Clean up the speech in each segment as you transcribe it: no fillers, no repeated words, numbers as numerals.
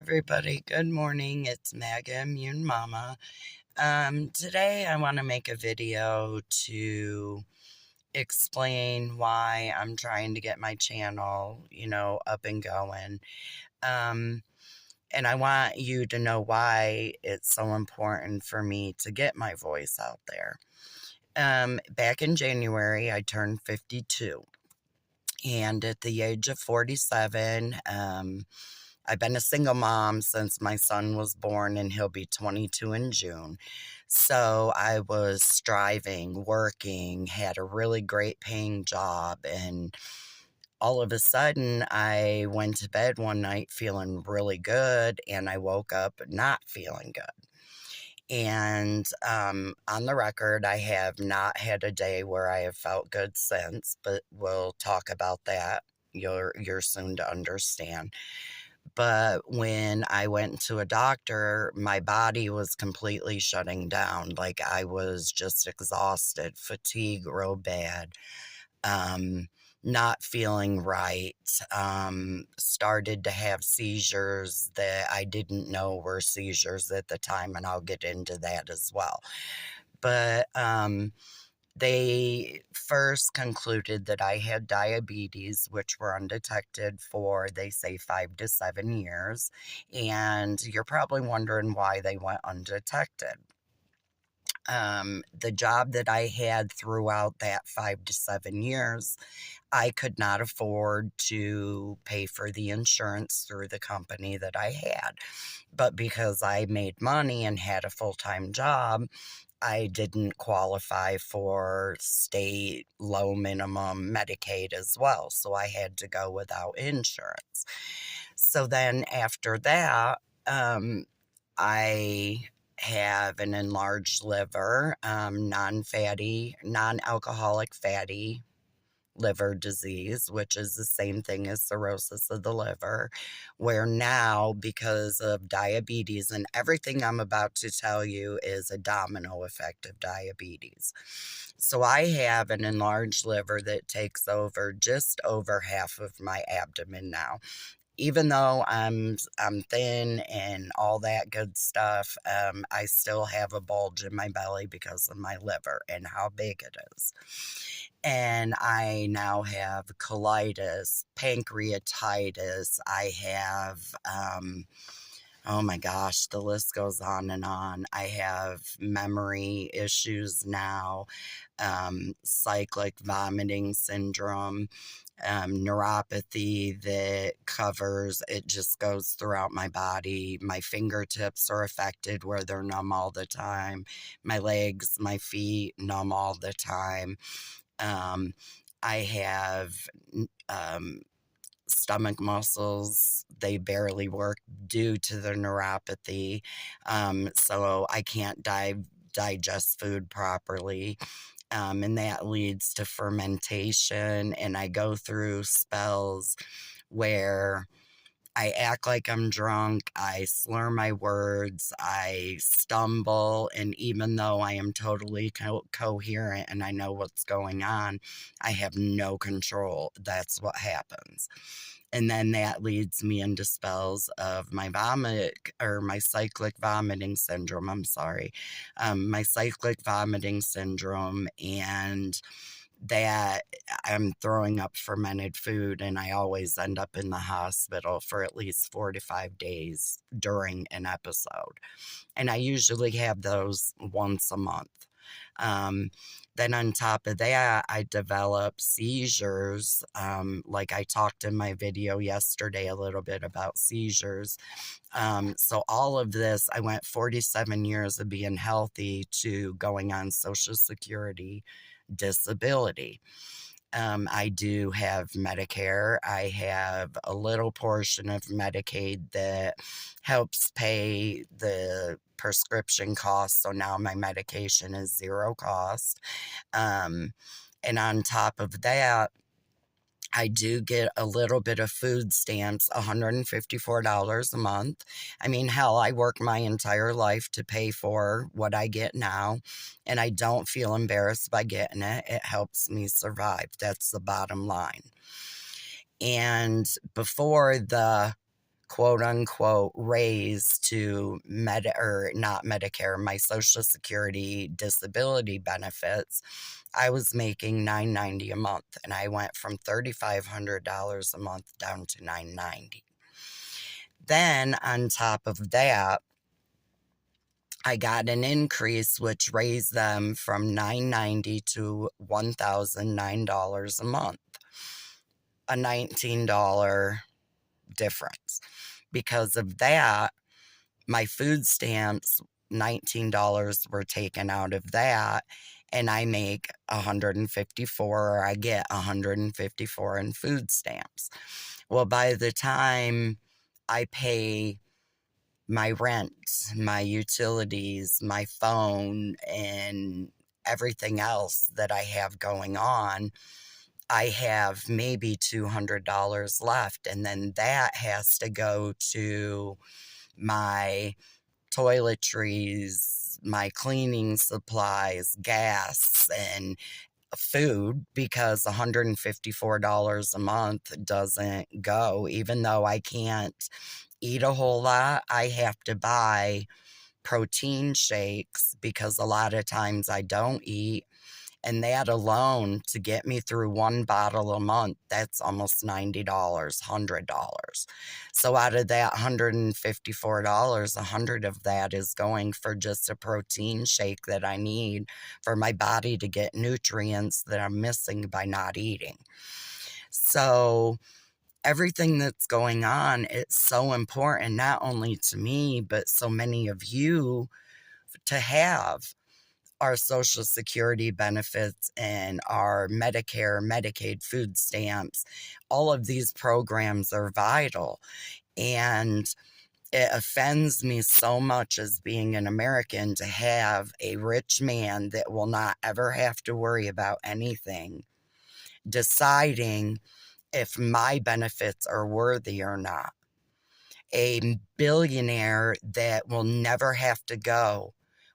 Everybody, good morning. It's Mega Immune Mama. Today I want to make a video to explain why I'm trying to get my channel, up and going. Um, and I want you to know why it's so important for me to get my voice out there. Back in January, I turned 52. And at the age of 47, I've been a single mom since my son was born, and he'll be 22 in June. So I was striving, working, had a really great paying job, and all of a sudden I went to bed one night feeling really good, and I woke up not feeling good. And on the record, I have not had a day where I have felt good since, but we'll talk about that. You're soon to understand. But when I went to a doctor, my body was completely shutting down. Like I was just exhausted, fatigue real bad, um, not feeling right, started to have seizures that I didn't know were seizures at the time, and I'll get into that as well. But they first concluded that I had diabetes, which were undetected for, they say, 5 to 7 years. And you're probably wondering why they went undetected. The job that I had throughout that 5 to 7 years, I could not afford to pay for the insurance through the company that I had. But because I made money and had a full-time job, I didn't qualify for state low minimum Medicaid as well. So I had to go without insurance. So then after that, I have an enlarged liver, non-alcoholic fatty liver disease, which is the same thing as cirrhosis of the liver, where now, because of diabetes, and everything I'm about to tell you is a domino effect of diabetes. So I have an enlarged liver that takes over just over half of my abdomen now. Even though I'm thin and all that good stuff, I still have a bulge in my belly because of my liver and how big it is. And I now have colitis, pancreatitis. I have, oh my gosh, the list goes on and on. I have memory issues now, cyclic vomiting syndrome, neuropathy that covers, it just goes throughout my body. My fingertips are affected where they're numb all the time. My legs, my feet, numb all the time. I have stomach muscles, they barely work due to the neuropathy. So I can't digest food properly. And that leads to fermentation. And I go through spells where I act like I'm drunk, I slur my words, I stumble, and even though I am totally coherent and I know what's going on, I have no control. That's what happens. And then that leads me into spells of my vomit, or my cyclic vomiting syndrome. I'm sorry. My cyclic vomiting syndrome, and that I'm throwing up fermented food, and I always end up in the hospital for at least 4 to 5 days during an episode. And I usually have those once a month. Then on top of that, I develop seizures. Like I talked in my video yesterday a little bit about seizures. So all of this, I went 47 years of being healthy to going on Social Security disability. I do have Medicare. I have a little portion of Medicaid that helps pay the prescription costs. So now my medication is zero cost. And on top of that, I do get a little bit of food stamps, $154 a month. I mean, hell, I work my entire life to pay for what I get now, and I don't feel embarrassed by getting it. It helps me survive. That's the bottom line. And before the quote unquote raise to or not Medicare, my Social Security disability benefits, I was making $990 a month, and I went from $3,500 a month down to $990. Then on top of that, I got an increase which raised them from $990 to $1,009 a month, a $19 difference. Because of that, my food stamps, $19 were taken out of that, and I make 154, or I get 154 in food stamps. Well, by the time I pay my rent, my utilities, my phone, and everything else that I have going on, I have maybe $200 left. And then that has to go to my toiletries, my cleaning supplies, gas, and food, because $154 a month doesn't go. Even though I can't eat a whole lot, I have to buy protein shakes because a lot of times I don't eat. And that alone, to get me through one bottle a month, that's almost $90, $100. So out of that $154, 100 of that is going for just a protein shake that I need for my body to get nutrients that I'm missing by not eating. So everything that's going on, it's so important, not only to me, but so many of you, to have our Social Security benefits and our Medicare, Medicaid food stamps. All of these programs are vital. And it offends me so much as being an American to have a rich man that will not ever have to worry about anything deciding if my benefits are worthy or not. A billionaire that will never have to go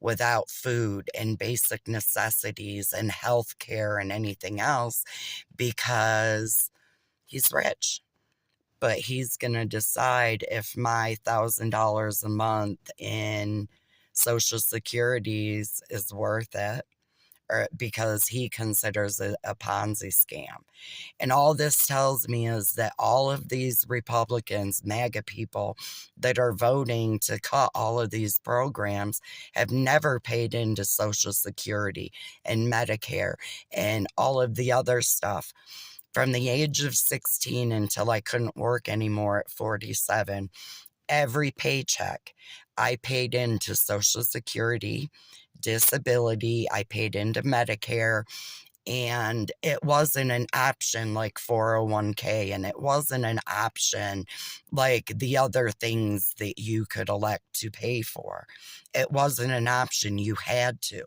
without food and basic necessities and health care and anything else because he's rich. But he's going to decide if my $1,000 a month in Social Securities is worth it, or because he considers it a Ponzi scam. And all this tells me is that all of these Republicans, MAGA people that are voting to cut all of these programs have never paid into Social Security and Medicare and all of the other stuff. From the age of 16 until I couldn't work anymore at 47, every paycheck I paid into Social Security, disability, I paid into Medicare, and it wasn't an option like 401k, and it wasn't an option like the other things that you could elect to pay for. It wasn't an option, you had to.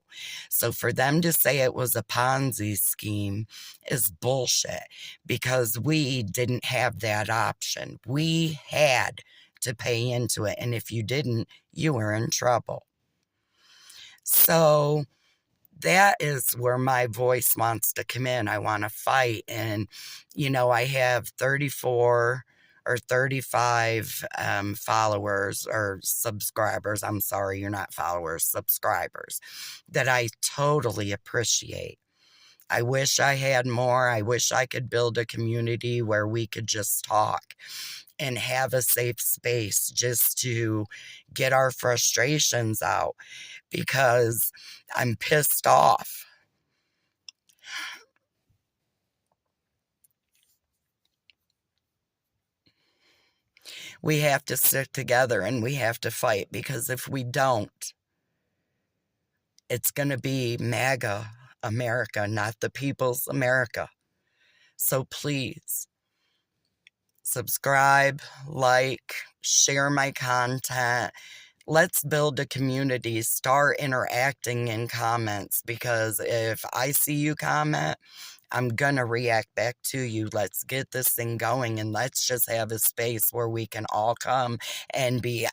So for them to say it was a Ponzi scheme is bullshit, because we didn't have that option. We had to pay into it, and if you didn't, you were in trouble. So that is where my voice wants to come in. I want to fight. And, I have 34 or 35 followers or subscribers. I'm sorry, you're not followers, subscribers, that I totally appreciate. I wish I had more. I wish I could build a community where we could just talk and have a safe space just to get our frustrations out, because I'm pissed off. We have to stick together and we have to fight, because if we don't, it's going to be MAGA America, not the people's America. So please subscribe, like, share my content. Let's build a community. Start interacting in comments, because if I see you comment, I'm going to react back to you. Let's get this thing going, and let's just have a space where we can all come and be,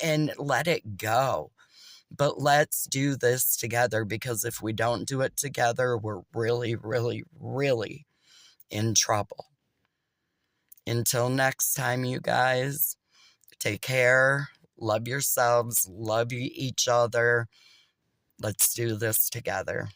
and let it go. But let's do this together, because if we don't do it together, we're really, really, really in trouble. Until next time, you guys, take care, love yourselves, love each other. Let's do this together.